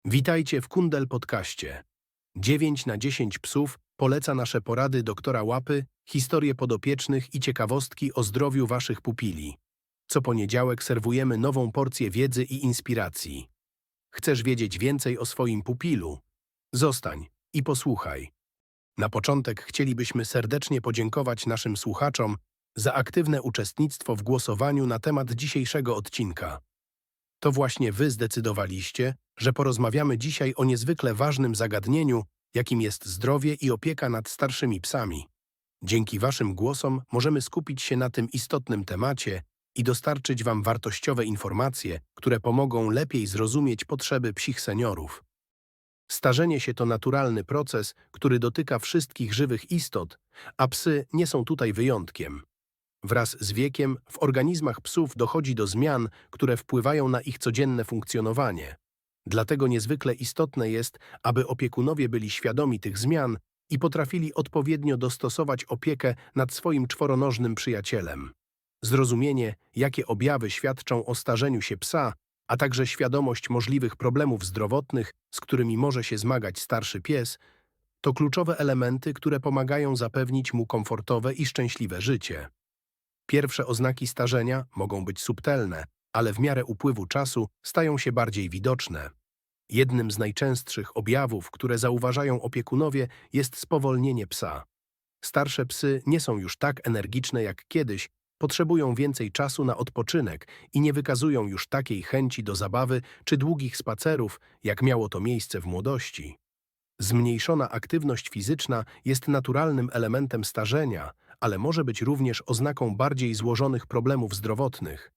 Witajcie w Kundel Podcaście. 9 na 10 psów poleca nasze porady doktora Łapy, historie podopiecznych i ciekawostki o zdrowiu waszych pupili. Co poniedziałek serwujemy nową porcję wiedzy i inspiracji. Chcesz wiedzieć więcej o swoim pupilu? Zostań i posłuchaj. Na początek chcielibyśmy serdecznie podziękować naszym słuchaczom za aktywne uczestnictwo w głosowaniu na temat dzisiejszego odcinka. To właśnie wy zdecydowaliście, że porozmawiamy dzisiaj o niezwykle ważnym zagadnieniu, jakim jest zdrowie i opieka nad starszymi psami. Dzięki waszym głosom możemy skupić się na tym istotnym temacie i dostarczyć wam wartościowe informacje, które pomogą lepiej zrozumieć potrzeby psich seniorów. Starzenie się to naturalny proces, który dotyka wszystkich żywych istot, a psy nie są tutaj wyjątkiem. Wraz z wiekiem w organizmach psów dochodzi do zmian, które wpływają na ich codzienne funkcjonowanie. Dlatego niezwykle istotne jest, aby opiekunowie byli świadomi tych zmian i potrafili odpowiednio dostosować opiekę nad swoim czworonożnym przyjacielem. Zrozumienie, jakie objawy świadczą o starzeniu się psa, a także świadomość możliwych problemów zdrowotnych, z którymi może się zmagać starszy pies, to kluczowe elementy, które pomagają zapewnić mu komfortowe i szczęśliwe życie. Pierwsze oznaki starzenia mogą być subtelne, ale w miarę upływu czasu stają się bardziej widoczne. Jednym z najczęstszych objawów, które zauważają opiekunowie, jest spowolnienie psa. Starsze psy nie są już tak energiczne jak kiedyś, potrzebują więcej czasu na odpoczynek i nie wykazują już takiej chęci do zabawy czy długich spacerów, jak miało to miejsce w młodości. Zmniejszona aktywność fizyczna jest naturalnym elementem starzenia, ale może być również oznaką bardziej złożonych problemów zdrowotnych.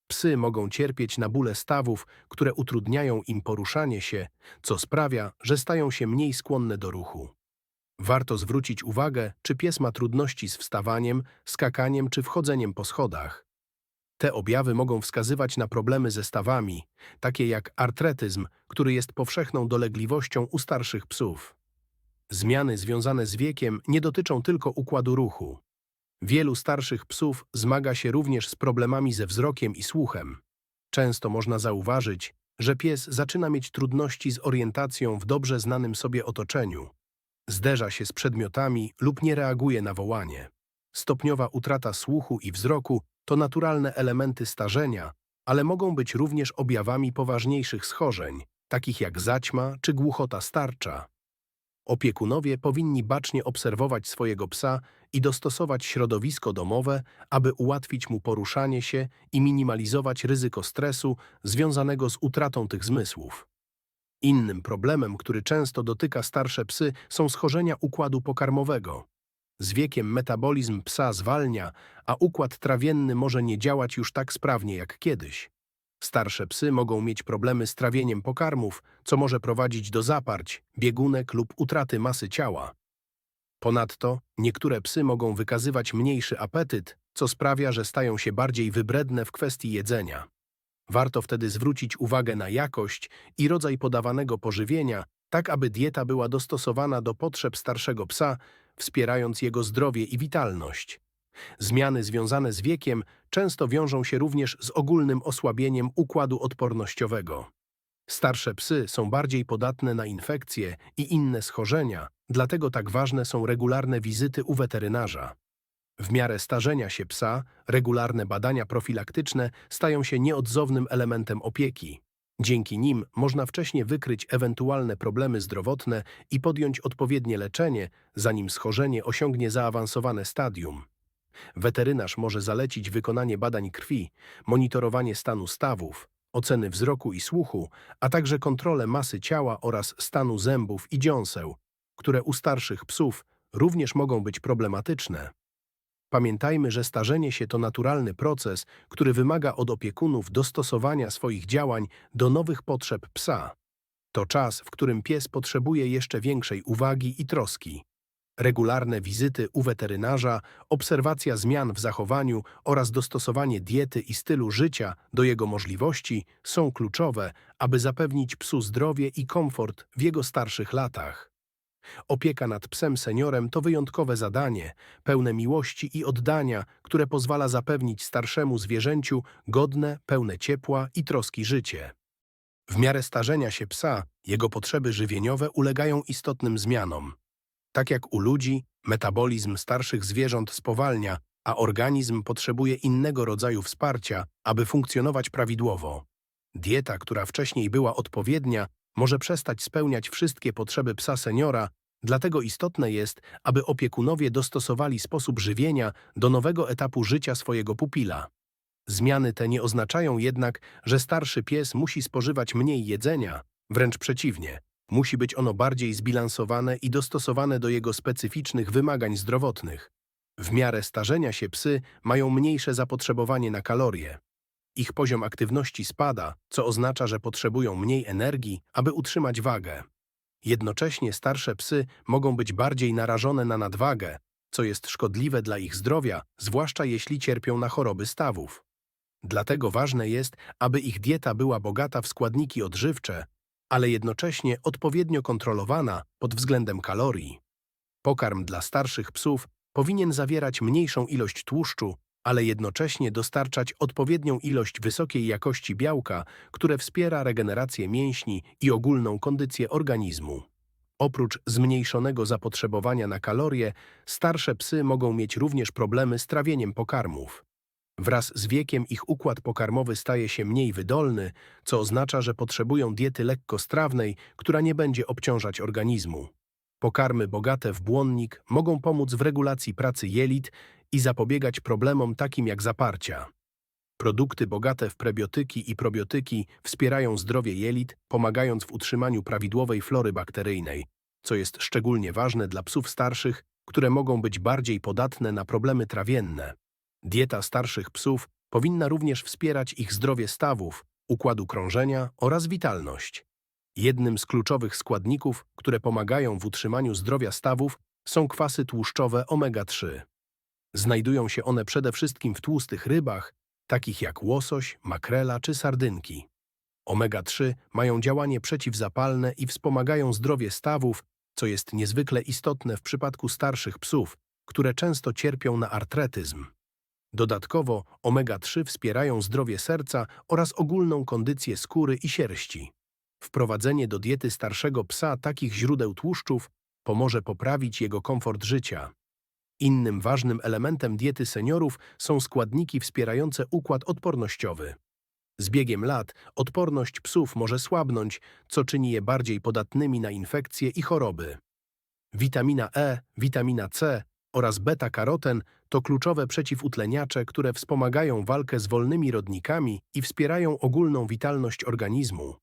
Psy mogą cierpieć na bóle stawów, które utrudniają im poruszanie się, co sprawia, że stają się mniej skłonne do ruchu. Warto zwrócić uwagę, czy pies ma trudności z wstawaniem, skakaniem czy wchodzeniem po schodach. Te objawy mogą wskazywać na problemy ze stawami, takie jak artretyzm, który jest powszechną dolegliwością u starszych psów. Zmiany związane z wiekiem nie dotyczą tylko układu ruchu. Wielu starszych psów zmaga się również z problemami ze wzrokiem i słuchem. Często można zauważyć, że pies zaczyna mieć trudności z orientacją w dobrze znanym sobie otoczeniu. Zderza się z przedmiotami lub nie reaguje na wołanie. Stopniowa utrata słuchu i wzroku to naturalne elementy starzenia, ale mogą być również objawami poważniejszych schorzeń, takich jak zaćma czy głuchota starcza. Opiekunowie powinni bacznie obserwować swojego psa i dostosować środowisko domowe, aby ułatwić mu poruszanie się i minimalizować ryzyko stresu związanego z utratą tych zmysłów. Innym problemem, który często dotyka starsze psy, są schorzenia układu pokarmowego. Z wiekiem metabolizm psa zwalnia, a układ trawienny może nie działać już tak sprawnie jak kiedyś. Starsze psy mogą mieć problemy z trawieniem pokarmów, co może prowadzić do zaparć, biegunek lub utraty masy ciała. Ponadto niektóre psy mogą wykazywać mniejszy apetyt, co sprawia, że stają się bardziej wybredne w kwestii jedzenia. Warto wtedy zwrócić uwagę na jakość i rodzaj podawanego pożywienia, tak aby dieta była dostosowana do potrzeb starszego psa, wspierając jego zdrowie i witalność. Zmiany związane z wiekiem często wiążą się również z ogólnym osłabieniem układu odpornościowego. Starsze psy są bardziej podatne na infekcje i inne schorzenia, dlatego tak ważne są regularne wizyty u weterynarza. W miarę starzenia się psa, regularne badania profilaktyczne stają się nieodzownym elementem opieki. Dzięki nim można wcześnie wykryć ewentualne problemy zdrowotne i podjąć odpowiednie leczenie, zanim schorzenie osiągnie zaawansowane stadium. Weterynarz może zalecić wykonanie badań krwi, monitorowanie stanu stawów, oceny wzroku i słuchu, a także kontrolę masy ciała oraz stanu zębów i dziąseł, które u starszych psów również mogą być problematyczne. Pamiętajmy, że starzenie się to naturalny proces, który wymaga od opiekunów dostosowania swoich działań do nowych potrzeb psa. To czas, w którym pies potrzebuje jeszcze większej uwagi i troski. Regularne wizyty u weterynarza, obserwacja zmian w zachowaniu oraz dostosowanie diety i stylu życia do jego możliwości są kluczowe, aby zapewnić psu zdrowie i komfort w jego starszych latach. Opieka nad psem seniorem to wyjątkowe zadanie, pełne miłości i oddania, które pozwala zapewnić starszemu zwierzęciu godne, pełne ciepła i troski życie. W miarę starzenia się psa, jego potrzeby żywieniowe ulegają istotnym zmianom. Tak jak u ludzi, metabolizm starszych zwierząt spowalnia, a organizm potrzebuje innego rodzaju wsparcia, aby funkcjonować prawidłowo. Dieta, która wcześniej była odpowiednia, może przestać spełniać wszystkie potrzeby psa seniora, dlatego istotne jest, aby opiekunowie dostosowali sposób żywienia do nowego etapu życia swojego pupila. Zmiany te nie oznaczają jednak, że starszy pies musi spożywać mniej jedzenia, wręcz przeciwnie. Musi być ono bardziej zbilansowane i dostosowane do jego specyficznych wymagań zdrowotnych. W miarę starzenia się psy mają mniejsze zapotrzebowanie na kalorie. Ich poziom aktywności spada, co oznacza, że potrzebują mniej energii, aby utrzymać wagę. Jednocześnie starsze psy mogą być bardziej narażone na nadwagę, co jest szkodliwe dla ich zdrowia, zwłaszcza jeśli cierpią na choroby stawów. Dlatego ważne jest, aby ich dieta była bogata w składniki odżywcze, ale jednocześnie odpowiednio kontrolowana pod względem kalorii. Pokarm dla starszych psów powinien zawierać mniejszą ilość tłuszczu, ale jednocześnie dostarczać odpowiednią ilość wysokiej jakości białka, które wspiera regenerację mięśni i ogólną kondycję organizmu. Oprócz zmniejszonego zapotrzebowania na kalorie, starsze psy mogą mieć również problemy z trawieniem pokarmów. Wraz z wiekiem ich układ pokarmowy staje się mniej wydolny, co oznacza, że potrzebują diety lekkostrawnej, która nie będzie obciążać organizmu. Pokarmy bogate w błonnik mogą pomóc w regulacji pracy jelit i zapobiegać problemom takim jak zaparcia. Produkty bogate w prebiotyki i probiotyki wspierają zdrowie jelit, pomagając w utrzymaniu prawidłowej flory bakteryjnej, co jest szczególnie ważne dla psów starszych, które mogą być bardziej podatne na problemy trawienne. Dieta starszych psów powinna również wspierać ich zdrowie stawów, układu krążenia oraz witalność. Jednym z kluczowych składników, które pomagają w utrzymaniu zdrowia stawów, są kwasy tłuszczowe omega-3. Znajdują się one przede wszystkim w tłustych rybach, takich jak łosoś, makrela czy sardynki. Omega-3 mają działanie przeciwzapalne i wspomagają zdrowie stawów, co jest niezwykle istotne w przypadku starszych psów, które często cierpią na artretyzm. Dodatkowo omega-3 wspierają zdrowie serca oraz ogólną kondycję skóry i sierści. Wprowadzenie do diety starszego psa takich źródeł tłuszczów pomoże poprawić jego komfort życia. Innym ważnym elementem diety seniorów są składniki wspierające układ odpornościowy. Z biegiem lat odporność psów może słabnąć, co czyni je bardziej podatnymi na infekcje i choroby. Witamina E, witamina C oraz beta-karoten to kluczowe przeciwutleniacze, które wspomagają walkę z wolnymi rodnikami i wspierają ogólną witalność organizmu.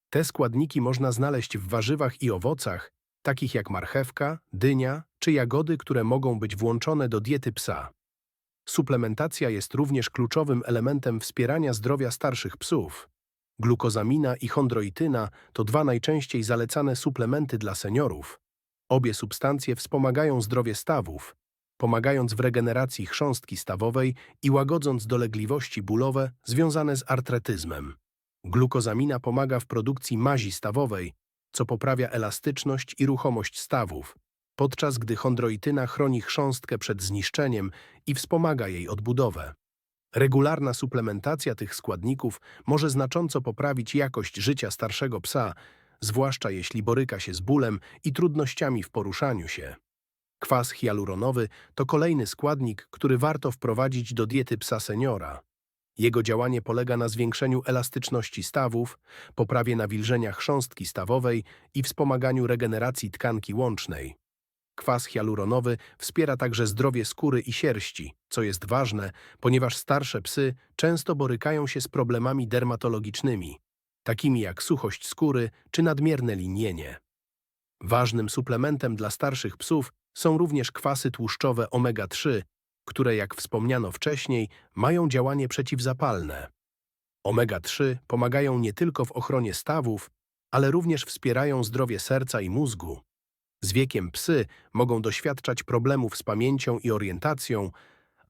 Te składniki można znaleźć w warzywach i owocach, takich jak marchewka, dynia czy jagody, które mogą być włączone do diety psa. Suplementacja jest również kluczowym elementem wspierania zdrowia starszych psów. Glukozamina i chondroityna to dwa najczęściej zalecane suplementy dla seniorów. Obie substancje wspomagają zdrowie stawów, pomagając w regeneracji chrząstki stawowej i łagodząc dolegliwości bólowe związane z artretyzmem. Glukozamina pomaga w produkcji mazi stawowej, co poprawia elastyczność i ruchomość stawów, podczas gdy chondroityna chroni chrząstkę przed zniszczeniem i wspomaga jej odbudowę. Regularna suplementacja tych składników może znacząco poprawić jakość życia starszego psa, zwłaszcza jeśli boryka się z bólem i trudnościami w poruszaniu się. Kwas hialuronowy to kolejny składnik, który warto wprowadzić do diety psa seniora. Jego działanie polega na zwiększeniu elastyczności stawów, poprawie nawilżenia chrząstki stawowej i wspomaganiu regeneracji tkanki łącznej. Kwas hialuronowy wspiera także zdrowie skóry i sierści, co jest ważne, ponieważ starsze psy często borykają się z problemami dermatologicznymi, takimi jak suchość skóry czy nadmierne linienie. Ważnym suplementem dla starszych psów są również kwasy tłuszczowe omega-3, które, jak wspomniano wcześniej, mają działanie przeciwzapalne. Omega-3 pomagają nie tylko w ochronie stawów, ale również wspierają zdrowie serca i mózgu. Z wiekiem psy mogą doświadczać problemów z pamięcią i orientacją,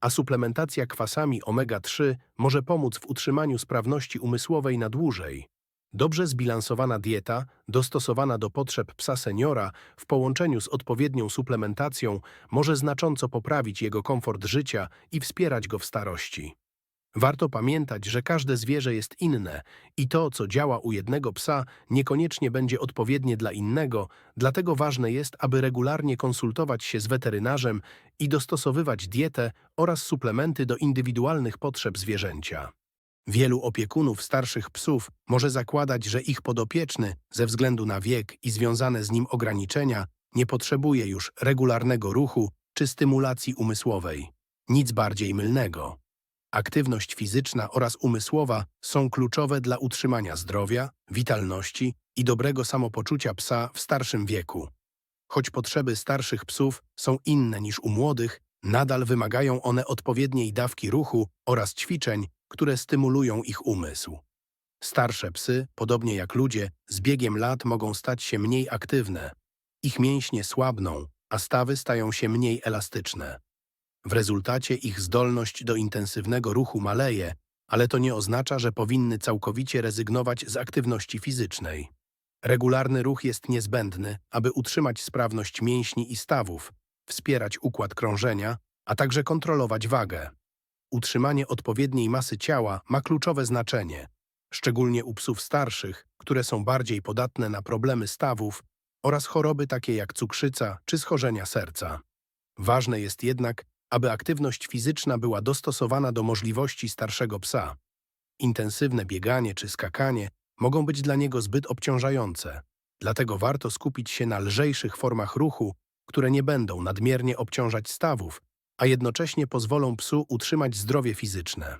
a suplementacja kwasami omega-3 może pomóc w utrzymaniu sprawności umysłowej na dłużej. Dobrze zbilansowana dieta, dostosowana do potrzeb psa seniora w połączeniu z odpowiednią suplementacją może znacząco poprawić jego komfort życia i wspierać go w starości. Warto pamiętać, że każde zwierzę jest inne i to, co działa u jednego psa, niekoniecznie będzie odpowiednie dla innego, dlatego ważne jest, aby regularnie konsultować się z weterynarzem i dostosowywać dietę oraz suplementy do indywidualnych potrzeb zwierzęcia. Wielu opiekunów starszych psów może zakładać, że ich podopieczny, ze względu na wiek i związane z nim ograniczenia, nie potrzebuje już regularnego ruchu czy stymulacji umysłowej. Nic bardziej mylnego. Aktywność fizyczna oraz umysłowa są kluczowe dla utrzymania zdrowia, witalności i dobrego samopoczucia psa w starszym wieku. Choć potrzeby starszych psów są inne niż u młodych, nadal wymagają one odpowiedniej dawki ruchu oraz ćwiczeń, które stymulują ich umysł. Starsze psy, podobnie jak ludzie, z biegiem lat mogą stać się mniej aktywne. Ich mięśnie słabną, a stawy stają się mniej elastyczne. W rezultacie ich zdolność do intensywnego ruchu maleje, ale to nie oznacza, że powinny całkowicie rezygnować z aktywności fizycznej. Regularny ruch jest niezbędny, aby utrzymać sprawność mięśni i stawów, wspierać układ krążenia, a także kontrolować wagę. Utrzymanie odpowiedniej masy ciała ma kluczowe znaczenie, szczególnie u psów starszych, które są bardziej podatne na problemy stawów oraz choroby takie jak cukrzyca czy schorzenia serca. Ważne jest jednak, aby aktywność fizyczna była dostosowana do możliwości starszego psa. Intensywne bieganie czy skakanie mogą być dla niego zbyt obciążające, dlatego warto skupić się na lżejszych formach ruchu, które nie będą nadmiernie obciążać stawów, a jednocześnie pozwolą psu utrzymać zdrowie fizyczne.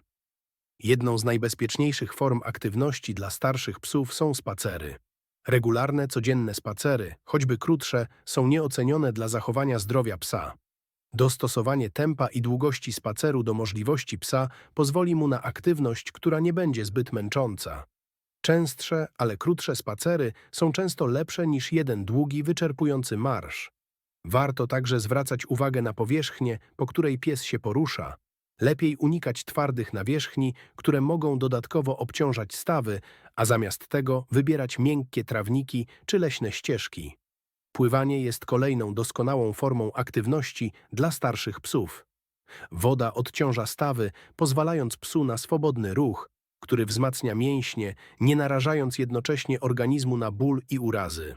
Jedną z najbezpieczniejszych form aktywności dla starszych psów są spacery. Regularne, codzienne spacery, choćby krótsze, są nieocenione dla zachowania zdrowia psa. Dostosowanie tempa i długości spaceru do możliwości psa pozwoli mu na aktywność, która nie będzie zbyt męcząca. Częstsze, ale krótsze spacery są często lepsze niż jeden długi, wyczerpujący marsz. Warto także zwracać uwagę na powierzchnię, po której pies się porusza. Lepiej unikać twardych nawierzchni, które mogą dodatkowo obciążać stawy, a zamiast tego wybierać miękkie trawniki czy leśne ścieżki. Pływanie jest kolejną doskonałą formą aktywności dla starszych psów. Woda odciąża stawy, pozwalając psu na swobodny ruch, który wzmacnia mięśnie, nie narażając jednocześnie organizmu na ból i urazy.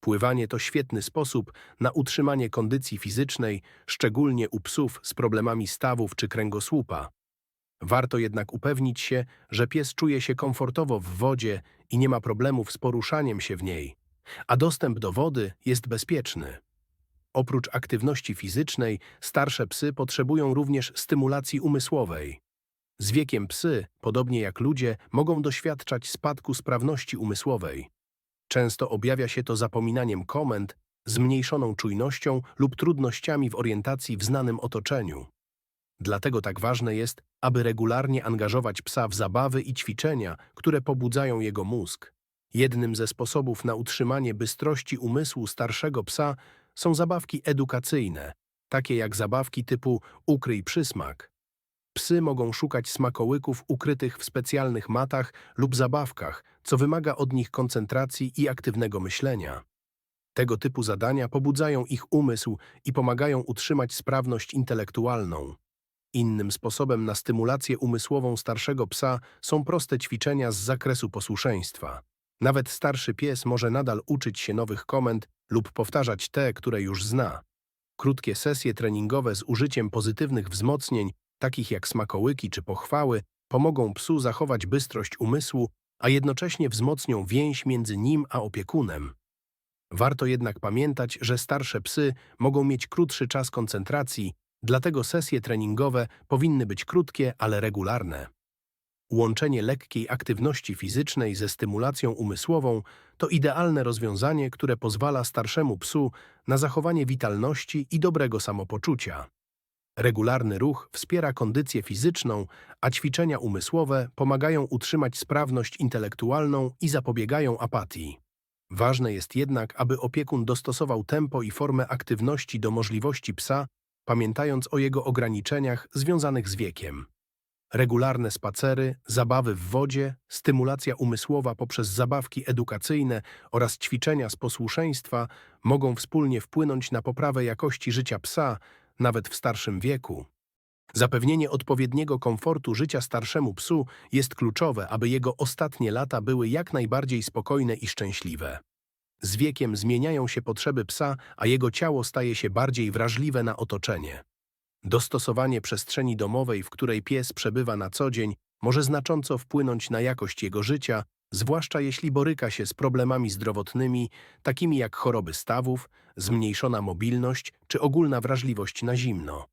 Pływanie to świetny sposób na utrzymanie kondycji fizycznej, szczególnie u psów z problemami stawów czy kręgosłupa. Warto jednak upewnić się, że pies czuje się komfortowo w wodzie i nie ma problemów z poruszaniem się w niej, a dostęp do wody jest bezpieczny. Oprócz aktywności fizycznej, starsze psy potrzebują również stymulacji umysłowej. Z wiekiem psy, podobnie jak ludzie, mogą doświadczać spadku sprawności umysłowej. Często objawia się to zapominaniem komend, zmniejszoną czujnością lub trudnościami w orientacji w znanym otoczeniu. Dlatego tak ważne jest, aby regularnie angażować psa w zabawy i ćwiczenia, które pobudzają jego mózg. Jednym ze sposobów na utrzymanie bystrości umysłu starszego psa są zabawki edukacyjne, takie jak zabawki typu ukryj przysmak. Psy mogą szukać smakołyków ukrytych w specjalnych matach lub zabawkach, co wymaga od nich koncentracji i aktywnego myślenia. Tego typu zadania pobudzają ich umysł i pomagają utrzymać sprawność intelektualną. Innym sposobem na stymulację umysłową starszego psa są proste ćwiczenia z zakresu posłuszeństwa. Nawet starszy pies może nadal uczyć się nowych komend lub powtarzać te, które już zna. Krótkie sesje treningowe z użyciem pozytywnych wzmocnień, takich jak smakołyki czy pochwały, pomogą psu zachować bystrość umysłu, a jednocześnie wzmocnią więź między nim a opiekunem. Warto jednak pamiętać, że starsze psy mogą mieć krótszy czas koncentracji, dlatego sesje treningowe powinny być krótkie, ale regularne. Łączenie lekkiej aktywności fizycznej ze stymulacją umysłową to idealne rozwiązanie, które pozwala starszemu psu na zachowanie witalności i dobrego samopoczucia. Regularny ruch wspiera kondycję fizyczną, a ćwiczenia umysłowe pomagają utrzymać sprawność intelektualną i zapobiegają apatii. Ważne jest jednak, aby opiekun dostosował tempo i formę aktywności do możliwości psa, pamiętając o jego ograniczeniach związanych z wiekiem. Regularne spacery, zabawy w wodzie, stymulacja umysłowa poprzez zabawki edukacyjne oraz ćwiczenia z posłuszeństwa mogą wspólnie wpłynąć na poprawę jakości życia psa, nawet w starszym wieku. Zapewnienie odpowiedniego komfortu życia starszemu psu jest kluczowe, aby jego ostatnie lata były jak najbardziej spokojne i szczęśliwe. Z wiekiem zmieniają się potrzeby psa, a jego ciało staje się bardziej wrażliwe na otoczenie. Dostosowanie przestrzeni domowej, w której pies przebywa na co dzień, może znacząco wpłynąć na jakość jego życia, zwłaszcza jeśli boryka się z problemami zdrowotnymi, takimi jak choroby stawów, zmniejszona mobilność czy ogólna wrażliwość na zimno.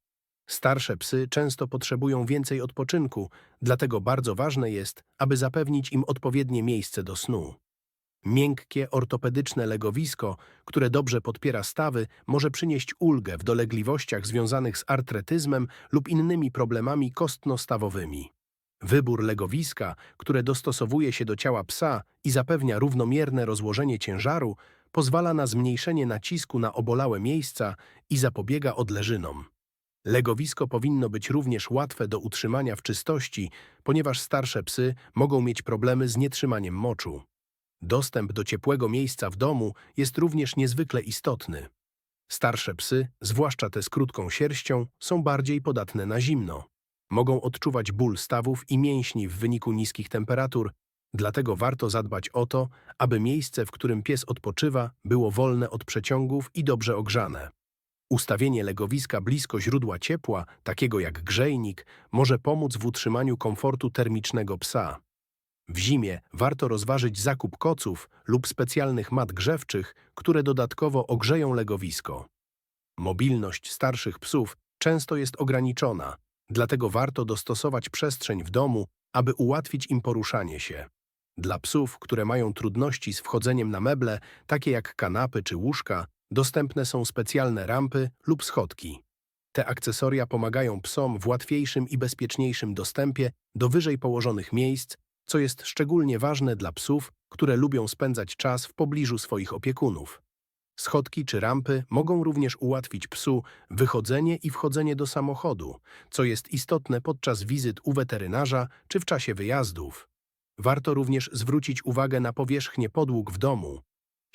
Starsze psy często potrzebują więcej odpoczynku, dlatego bardzo ważne jest, aby zapewnić im odpowiednie miejsce do snu. Miękkie, ortopedyczne legowisko, które dobrze podpiera stawy, może przynieść ulgę w dolegliwościach związanych z artretyzmem lub innymi problemami kostno-stawowymi. Wybór legowiska, które dostosowuje się do ciała psa i zapewnia równomierne rozłożenie ciężaru, pozwala na zmniejszenie nacisku na obolałe miejsca i zapobiega odleżynom. Legowisko powinno być również łatwe do utrzymania w czystości, ponieważ starsze psy mogą mieć problemy z nietrzymaniem moczu. Dostęp do ciepłego miejsca w domu jest również niezwykle istotny. Starsze psy, zwłaszcza te z krótką sierścią, są bardziej podatne na zimno. Mogą odczuwać ból stawów i mięśni w wyniku niskich temperatur, dlatego warto zadbać o to, aby miejsce, w którym pies odpoczywa, było wolne od przeciągów i dobrze ogrzane. Ustawienie legowiska blisko źródła ciepła, takiego jak grzejnik, może pomóc w utrzymaniu komfortu termicznego psa. W zimie warto rozważyć zakup koców lub specjalnych mat grzewczych, które dodatkowo ogrzeją legowisko. Mobilność starszych psów często jest ograniczona, dlatego warto dostosować przestrzeń w domu, aby ułatwić im poruszanie się. Dla psów, które mają trudności z wchodzeniem na meble, takie jak kanapy czy łóżka, dostępne są specjalne rampy lub schodki. Te akcesoria pomagają psom w łatwiejszym i bezpieczniejszym dostępie do wyżej położonych miejsc, co jest szczególnie ważne dla psów, które lubią spędzać czas w pobliżu swoich opiekunów. Schodki czy rampy mogą również ułatwić psu wychodzenie i wchodzenie do samochodu, co jest istotne podczas wizyt u weterynarza czy w czasie wyjazdów. Warto również zwrócić uwagę na powierzchnię podłóg w domu.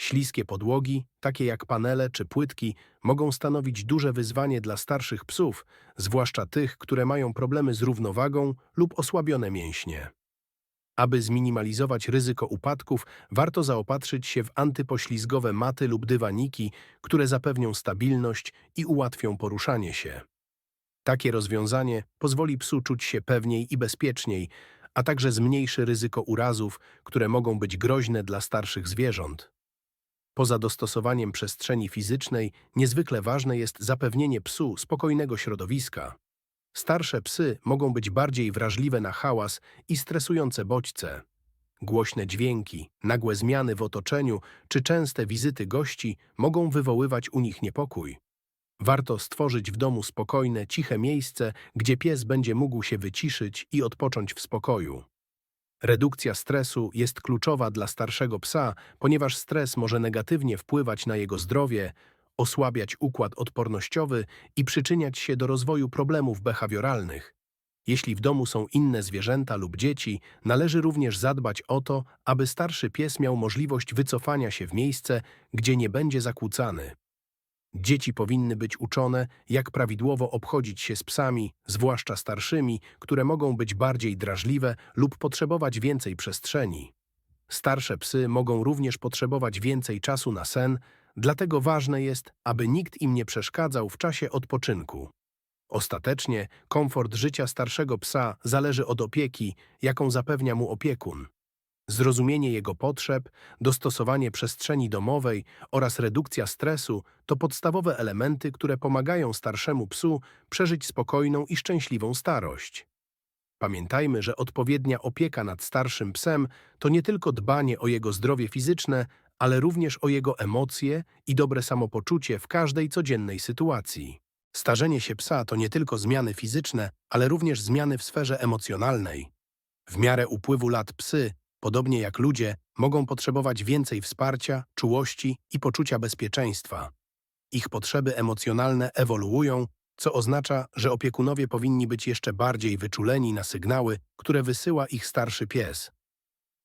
Śliskie podłogi, takie jak panele czy płytki, mogą stanowić duże wyzwanie dla starszych psów, zwłaszcza tych, które mają problemy z równowagą lub osłabione mięśnie. Aby zminimalizować ryzyko upadków, warto zaopatrzyć się w antypoślizgowe maty lub dywaniki, które zapewnią stabilność i ułatwią poruszanie się. Takie rozwiązanie pozwoli psu czuć się pewniej i bezpieczniej, a także zmniejszy ryzyko urazów, które mogą być groźne dla starszych zwierząt. Poza dostosowaniem przestrzeni fizycznej, niezwykle ważne jest zapewnienie psu spokojnego środowiska. Starsze psy mogą być bardziej wrażliwe na hałas i stresujące bodźce. Głośne dźwięki, nagłe zmiany w otoczeniu czy częste wizyty gości mogą wywoływać u nich niepokój. Warto stworzyć w domu spokojne, ciche miejsce, gdzie pies będzie mógł się wyciszyć i odpocząć w spokoju. Redukcja stresu jest kluczowa dla starszego psa, ponieważ stres może negatywnie wpływać na jego zdrowie, osłabiać układ odpornościowy i przyczyniać się do rozwoju problemów behawioralnych. Jeśli w domu są inne zwierzęta lub dzieci, należy również zadbać o to, aby starszy pies miał możliwość wycofania się w miejsce, gdzie nie będzie zakłócany. Dzieci powinny być uczone, jak prawidłowo obchodzić się z psami, zwłaszcza starszymi, które mogą być bardziej drażliwe lub potrzebować więcej przestrzeni. Starsze psy mogą również potrzebować więcej czasu na sen, dlatego ważne jest, aby nikt im nie przeszkadzał w czasie odpoczynku. Ostatecznie komfort życia starszego psa zależy od opieki, jaką zapewnia mu opiekun. Zrozumienie jego potrzeb, dostosowanie przestrzeni domowej oraz redukcja stresu to podstawowe elementy, które pomagają starszemu psu przeżyć spokojną i szczęśliwą starość. Pamiętajmy, że odpowiednia opieka nad starszym psem to nie tylko dbanie o jego zdrowie fizyczne, ale również o jego emocje i dobre samopoczucie w każdej codziennej sytuacji. Starzenie się psa to nie tylko zmiany fizyczne, ale również zmiany w sferze emocjonalnej. W miarę upływu lat psy, podobnie jak ludzie, mogą potrzebować więcej wsparcia, czułości i poczucia bezpieczeństwa. Ich potrzeby emocjonalne ewoluują, co oznacza, że opiekunowie powinni być jeszcze bardziej wyczuleni na sygnały, które wysyła ich starszy pies.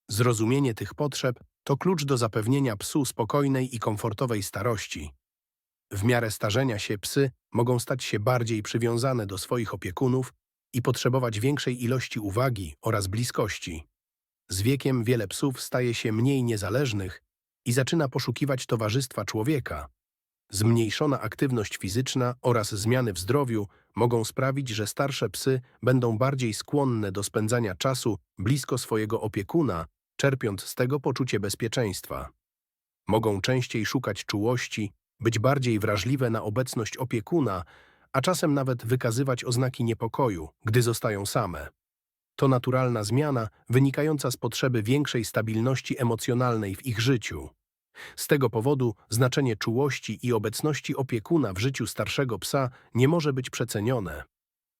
Zrozumienie tych potrzeb to klucz do zapewnienia psu spokojnej i komfortowej starości. W miarę starzenia się psy mogą stać się bardziej przywiązane do swoich opiekunów i potrzebować większej ilości uwagi oraz bliskości. Z wiekiem wiele psów staje się mniej niezależnych i zaczyna poszukiwać towarzystwa człowieka. Zmniejszona aktywność fizyczna oraz zmiany w zdrowiu mogą sprawić, że starsze psy będą bardziej skłonne do spędzania czasu blisko swojego opiekuna, czerpiąc z tego poczucie bezpieczeństwa. Mogą częściej szukać czułości, być bardziej wrażliwe na obecność opiekuna, a czasem nawet wykazywać oznaki niepokoju, gdy zostają same. To naturalna zmiana wynikająca z potrzeby większej stabilności emocjonalnej w ich życiu. Z tego powodu znaczenie czułości i obecności opiekuna w życiu starszego psa nie może być przecenione.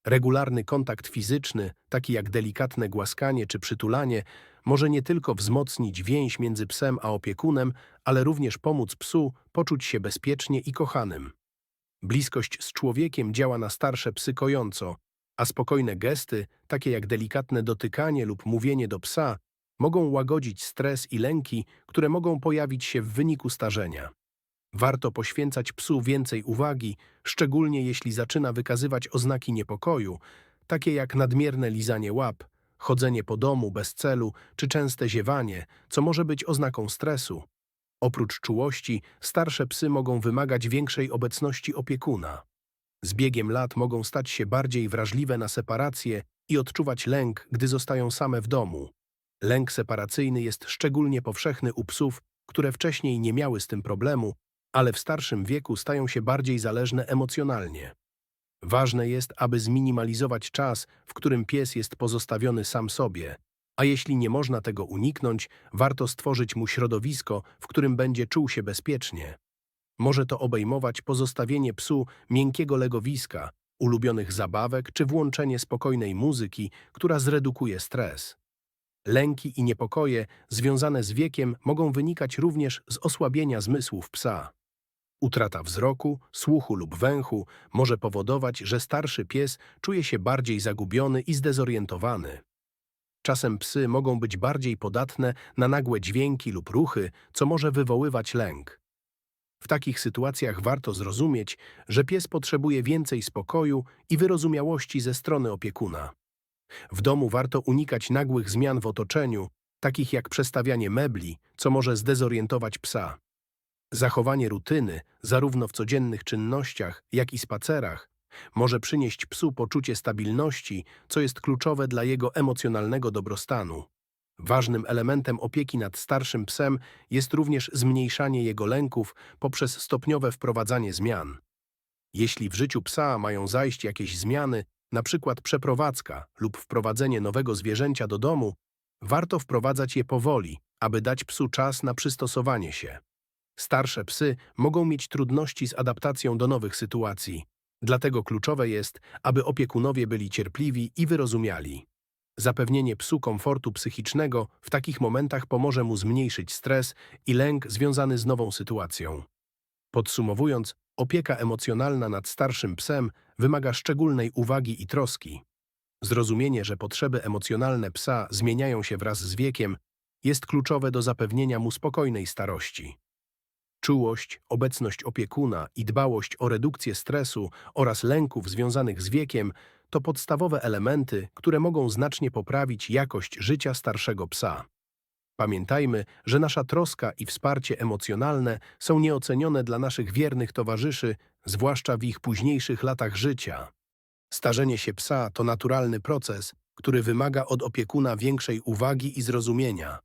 Regularny kontakt fizyczny, taki jak delikatne głaskanie czy przytulanie, może nie tylko wzmocnić więź między psem a opiekunem, ale również pomóc psu poczuć się bezpiecznie i kochanym. Bliskość z człowiekiem działa na starsze psy kojąco, a spokojne gesty, takie jak delikatne dotykanie lub mówienie do psa, mogą łagodzić stres i lęki, które mogą pojawić się w wyniku starzenia. Warto poświęcać psu więcej uwagi, szczególnie jeśli zaczyna wykazywać oznaki niepokoju, takie jak nadmierne lizanie łap, chodzenie po domu bez celu czy częste ziewanie, co może być oznaką stresu. Oprócz czułości, starsze psy mogą wymagać większej obecności opiekuna. Z biegiem lat mogą stać się bardziej wrażliwe na separację i odczuwać lęk, gdy zostają same w domu. Lęk separacyjny jest szczególnie powszechny u psów, które wcześniej nie miały z tym problemu, ale w starszym wieku stają się bardziej zależne emocjonalnie. Ważne jest, aby zminimalizować czas, w którym pies jest pozostawiony sam sobie, a jeśli nie można tego uniknąć, warto stworzyć mu środowisko, w którym będzie czuł się bezpiecznie. Może to obejmować pozostawienie psu miękkiego legowiska, ulubionych zabawek czy włączenie spokojnej muzyki, która zredukuje stres. Lęki i niepokoje związane z wiekiem mogą wynikać również z osłabienia zmysłów psa. Utrata wzroku, słuchu lub węchu może powodować, że starszy pies czuje się bardziej zagubiony i zdezorientowany. Czasem psy mogą być bardziej podatne na nagłe dźwięki lub ruchy, co może wywoływać lęk. W takich sytuacjach warto zrozumieć, że pies potrzebuje więcej spokoju i wyrozumiałości ze strony opiekuna. W domu warto unikać nagłych zmian w otoczeniu, takich jak przestawianie mebli, co może zdezorientować psa. Zachowanie rutyny, zarówno w codziennych czynnościach, jak i spacerach, może przynieść psu poczucie stabilności, co jest kluczowe dla jego emocjonalnego dobrostanu. Ważnym elementem opieki nad starszym psem jest również zmniejszanie jego lęków poprzez stopniowe wprowadzanie zmian. Jeśli w życiu psa mają zajść jakieś zmiany, na przykład przeprowadzka lub wprowadzenie nowego zwierzęcia do domu, warto wprowadzać je powoli, aby dać psu czas na przystosowanie się. Starsze psy mogą mieć trudności z adaptacją do nowych sytuacji, dlatego kluczowe jest, aby opiekunowie byli cierpliwi i wyrozumiali. Zapewnienie psu komfortu psychicznego w takich momentach pomoże mu zmniejszyć stres i lęk związany z nową sytuacją. Podsumowując, opieka emocjonalna nad starszym psem wymaga szczególnej uwagi i troski. Zrozumienie, że potrzeby emocjonalne psa zmieniają się wraz z wiekiem, jest kluczowe do zapewnienia mu spokojnej starości. Czułość, obecność opiekuna i dbałość o redukcję stresu oraz lęków związanych z wiekiem to podstawowe elementy, które mogą znacznie poprawić jakość życia starszego psa. Pamiętajmy, że nasza troska i wsparcie emocjonalne są nieocenione dla naszych wiernych towarzyszy, zwłaszcza w ich późniejszych latach życia. Starzenie się psa to naturalny proces, który wymaga od opiekuna większej uwagi i zrozumienia.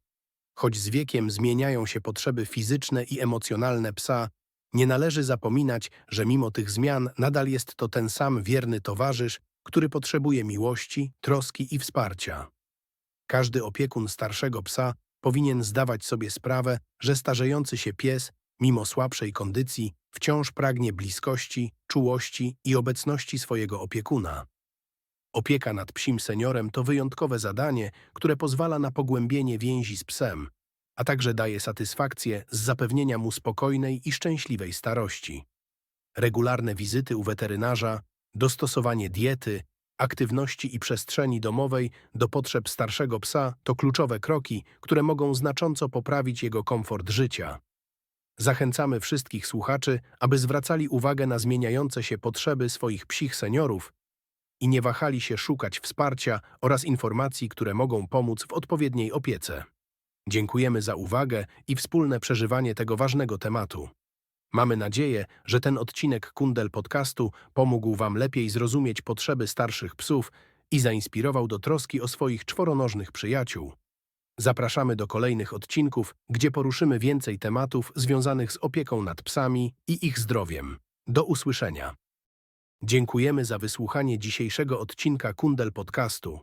Choć z wiekiem zmieniają się potrzeby fizyczne i emocjonalne psa, nie należy zapominać, że mimo tych zmian nadal jest to ten sam wierny towarzysz, który potrzebuje miłości, troski i wsparcia. Każdy opiekun starszego psa powinien zdawać sobie sprawę, że starzejący się pies, mimo słabszej kondycji, wciąż pragnie bliskości, czułości i obecności swojego opiekuna. Opieka nad psim seniorem to wyjątkowe zadanie, które pozwala na pogłębienie więzi z psem, a także daje satysfakcję z zapewnienia mu spokojnej i szczęśliwej starości. Regularne wizyty u weterynarza, Dostosowanie diety, aktywności i przestrzeni domowej do potrzeb starszego psa to kluczowe kroki, które mogą znacząco poprawić jego komfort życia. Zachęcamy wszystkich słuchaczy, aby zwracali uwagę na zmieniające się potrzeby swoich psich seniorów i nie wahali się szukać wsparcia oraz informacji, które mogą pomóc w odpowiedniej opiece. Dziękujemy za uwagę i wspólne przeżywanie tego ważnego tematu. Mamy nadzieję, że ten odcinek Kundel Podcastu pomógł Wam lepiej zrozumieć potrzeby starszych psów i zainspirował do troski o swoich czworonożnych przyjaciół. Zapraszamy do kolejnych odcinków, gdzie poruszymy więcej tematów związanych z opieką nad psami i ich zdrowiem. Do usłyszenia. Dziękujemy za wysłuchanie dzisiejszego odcinka Kundel Podcastu.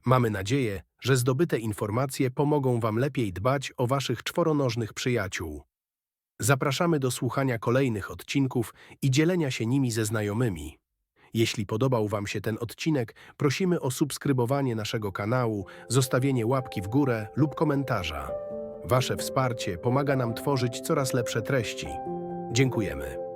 Mamy nadzieję, że zdobyte informacje pomogą Wam lepiej dbać o Waszych czworonożnych przyjaciół. Zapraszamy do słuchania kolejnych odcinków i dzielenia się nimi ze znajomymi. Jeśli podobał Wam się ten odcinek, prosimy o subskrybowanie naszego kanału, zostawienie łapki w górę lub komentarza. Wasze wsparcie pomaga nam tworzyć coraz lepsze treści. Dziękujemy.